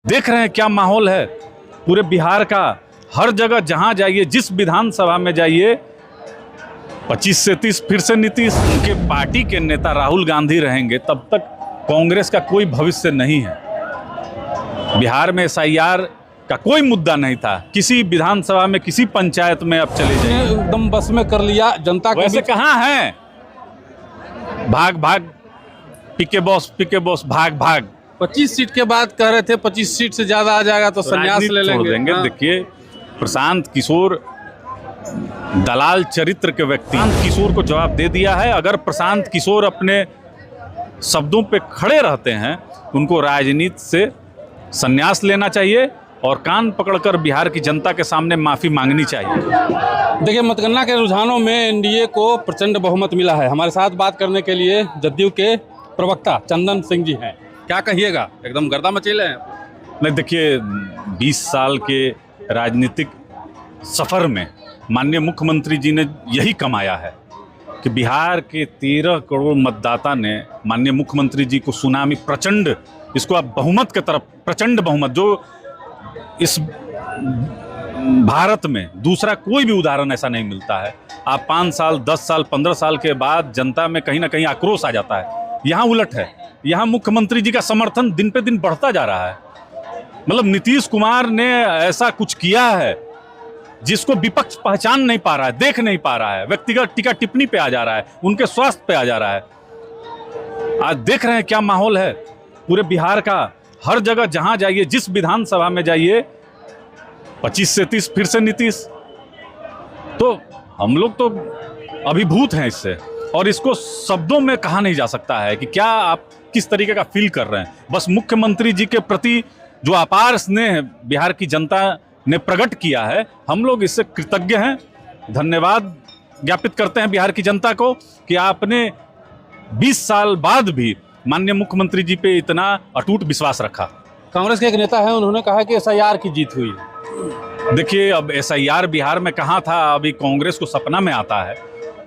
देख रहे हैं क्या माहौल है पूरे बिहार का। हर जगह जहां जाइए, जिस विधानसभा में जाइए, 25 से 30 फिर से नीतीश। उनके पार्टी के नेता राहुल गांधी रहेंगे तब तक कांग्रेस का कोई भविष्य नहीं है। बिहार में SIR का कोई मुद्दा नहीं था, किसी विधानसभा में, किसी पंचायत में। अब चले जाइए, एकदम बस में कर लिया जनता को। वैसे कहाँ है भाग भाग, पीके बॉस भाग भाग। 25 सीट के बाद कह रहे थे 25 सीट से ज्यादा आ जाएगा तो संन्यास ले लेंगे। हाँ। देखिए, प्रशांत किशोर दलाल चरित्र के व्यक्ति, प्रशांत किशोर को जवाब दे दिया है। अगर प्रशांत किशोर अपने शब्दों पे खड़े रहते हैं, उनको राजनीति से संन्यास लेना चाहिए और कान पकड़कर बिहार की जनता के सामने माफी मांगनी चाहिए। देखिए, मतगणना के रुझानों में NDA को प्रचंड बहुमत मिला है। हमारे साथ बात करने के लिए जदयू के प्रवक्ता चंदन सिंह जी हैं। क्या कहिएगा, एकदम गर्दा मचेले हैं? नहीं, देखिए, 20 साल के राजनीतिक सफर में माननीय मुख्यमंत्री जी ने यही कमाया है कि बिहार के 13 करोड़ मतदाता ने माननीय मुख्यमंत्री जी को सुनामी प्रचंड, इसको आप बहुमत के तरफ, प्रचंड बहुमत, जो इस भारत में दूसरा कोई भी उदाहरण ऐसा नहीं मिलता है। आप 5 साल, 10 साल, 15 साल के बाद जनता में कहीं ना कहीं आक्रोश आ जाता है। यहाँ उलट है, यहाँ मुख्यमंत्री जी का समर्थन दिन पे दिन बढ़ता जा रहा है। मतलब नीतीश कुमार ने ऐसा कुछ किया है जिसको विपक्ष पहचान नहीं पा रहा है, देख नहीं पा रहा है। व्यक्तिगत टीका टिप्पणी पे आ जा रहा है, उनके स्वास्थ्य पे आ जा रहा है। आज देख रहे हैं क्या माहौल है पूरे बिहार का। हर जगह जहां जाइए, जिस विधानसभा में जाइए, 25 से 30 फिर से नीतीश। तो हम लोग तो अभिभूत हैं इससे, और इसको शब्दों में कहा नहीं जा सकता है कि क्या आप किस तरीके का फील कर रहे हैं। बस मुख्यमंत्री जी के प्रति जो अपार स्नेह बिहार की जनता ने प्रकट किया है, हम लोग इससे कृतज्ञ हैं। धन्यवाद ज्ञापित करते हैं बिहार की जनता को कि आपने 20 साल बाद भी माननीय मुख्यमंत्री जी पे इतना अटूट विश्वास रखा। कांग्रेस के एक नेता है, उन्होंने कहा कि SIR की जीत हुई है। देखिए, अब SIR बिहार में कहाँ था, अभी कांग्रेस को सपना में आता है।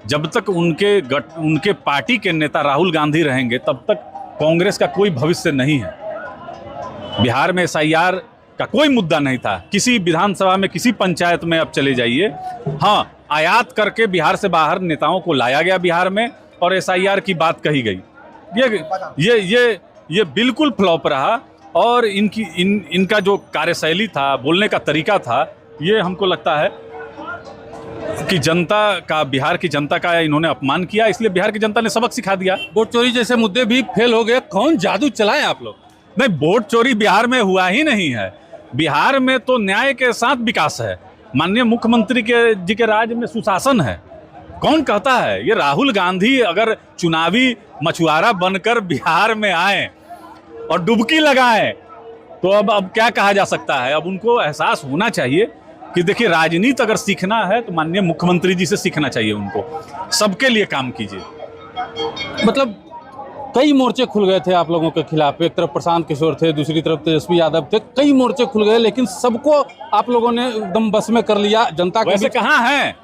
जब तक उनके पार्टी के नेता राहुल गांधी रहेंगे तब तक कांग्रेस का कोई भविष्य नहीं है। बिहार में SIR का कोई मुद्दा नहीं था, किसी विधानसभा में, किसी पंचायत में। अब चले जाइए, हाँ, आयात करके बिहार से बाहर नेताओं को लाया गया बिहार में और SIR की बात कही गई। ये बिल्कुल फ्लॉप रहा। और इनका जो कार्यशैली था, बोलने का तरीका था, ये हमको लगता है कि जनता का, बिहार की जनता का इन्होंने अपमान किया। इसलिए बिहार की जनता ने सबक सिखा दिया। वोट चोरी जैसे मुद्दे भी फेल हो गए। कौन जादू चलाए आप लोग? नहीं, वोट चोरी बिहार में हुआ ही नहीं है। बिहार में तो न्याय के साथ विकास है। माननीय मुख्यमंत्री जी के राज में सुशासन है। कौन कहता है? ये राहुल गांधी अगर चुनावी मछुआरा बनकर बिहार में आए और डुबकी लगाएं तो अब क्या कहा जा सकता है। अब उनको एहसास होना चाहिए कि देखिए, राजनीति अगर सीखना है तो माननीय मुख्यमंत्री जी से सीखना चाहिए। उनको सबके लिए काम कीजिए। मतलब कई मोर्चे खुल गए थे आप लोगों के खिलाफ। एक तरफ प्रशांत किशोर थे, दूसरी तरफ तेजस्वी यादव थे। कई मोर्चे खुल गए, लेकिन सबको आप लोगों ने एकदम बस में कर लिया जनता के। वैसे कहाँ है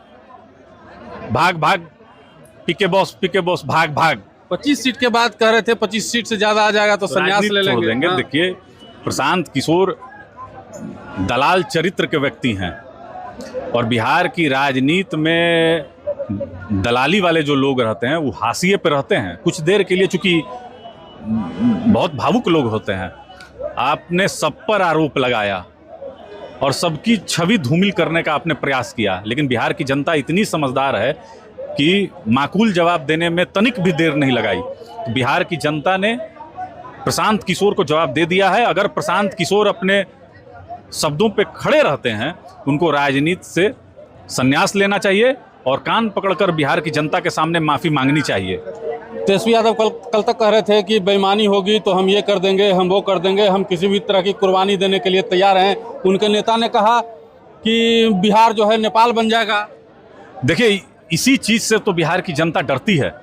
भाग भाग, पीके बॉस भाग भाग। 25 सीट के बाद कह रहे थे 25 सीट से ज्यादा आ जाएगा तो संन्यास ले लेंगे। हाँ। देखिए, प्रशांत किशोर दलाल चरित्र के व्यक्ति हैं और बिहार की राजनीति में दलाली वाले जो लोग रहते हैं वो हाशिए पे रहते हैं कुछ देर के लिए, चूंकि बहुत भावुक लोग होते हैं। आपने सब पर आरोप लगाया और सबकी छवि धूमिल करने का आपने प्रयास किया, लेकिन बिहार की जनता इतनी समझदार है कि माकूल जवाब देने में तनिक भी देर नहीं लगाई। तो बिहार की जनता ने प्रशांत किशोर को जवाब दे दिया है। अगर प्रशांत किशोर अपने शब्दों पे खड़े रहते हैं, उनको राजनीति से संन्यास लेना चाहिए और कान पकड़कर बिहार की जनता के सामने माफी मांगनी चाहिए। तेजस्वी यादव कल तक कह रहे थे कि बेईमानी होगी तो हम ये कर देंगे, हम वो कर देंगे, हम किसी भी तरह की कुर्बानी देने के लिए तैयार हैं। उनके नेता ने कहा कि बिहार जो है नेपाल बन जाएगा। देखिए, इसी चीज से तो बिहार की जनता डरती है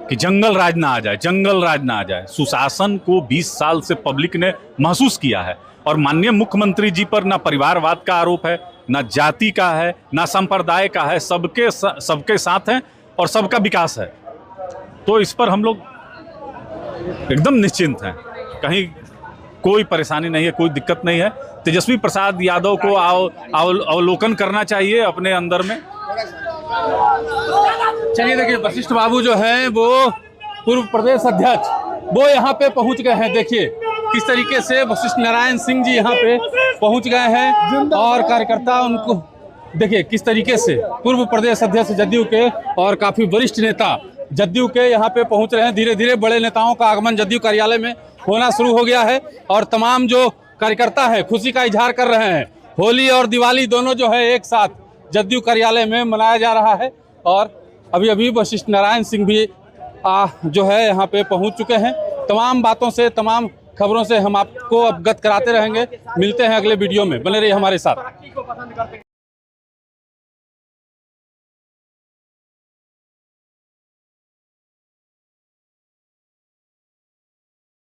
कि जंगल राज ना आ जाए, जंगल राज ना आ जाए। सुशासन को 20 साल से पब्लिक ने महसूस किया है और माननीय मुख्यमंत्री जी पर ना परिवारवाद का आरोप है, ना जाति का है, ना संप्रदाय का है। सबके साथ हैं और सबका विकास है। तो इस पर हम लोग एकदम निश्चिंत हैं। कहीं कोई परेशानी नहीं है, कोई दिक्कत नहीं है। तेजस्वी प्रसाद यादव को अवलोकन करना चाहिए अपने अंदर में। चलिए देखिए, वशिष्ठ बाबू जो हैं वो पूर्व प्रदेश अध्यक्ष, वो यहाँ पे पहुँच गए हैं। देखिए किस तरीके से वशिष्ठ नारायण सिंह जी यहाँ पे पहुँच गए हैं और कार्यकर्ता उनको, देखिए किस तरीके से पूर्व प्रदेश अध्यक्ष जदयू के और काफ़ी वरिष्ठ नेता जदयू के यहाँ पे पहुँच रहे हैं। धीरे धीरे बड़े नेताओं का आगमन जदयू कार्यालय में होना शुरू हो गया है और तमाम जो कार्यकर्ता हैं खुशी का इजहार कर रहे हैं। होली और दिवाली दोनों जो है एक साथ जदयू कार्यालय में मनाया जा रहा है और अभी अभी वशिष्ठ नारायण सिंह भी जो है यहाँ पे पहुँच चुके हैं। तमाम बातों से, तमाम खबरों से हम आपको अवगत कराते रहेंगे। मिलते हैं अगले वीडियो में, बने रहिए हमारे साथ।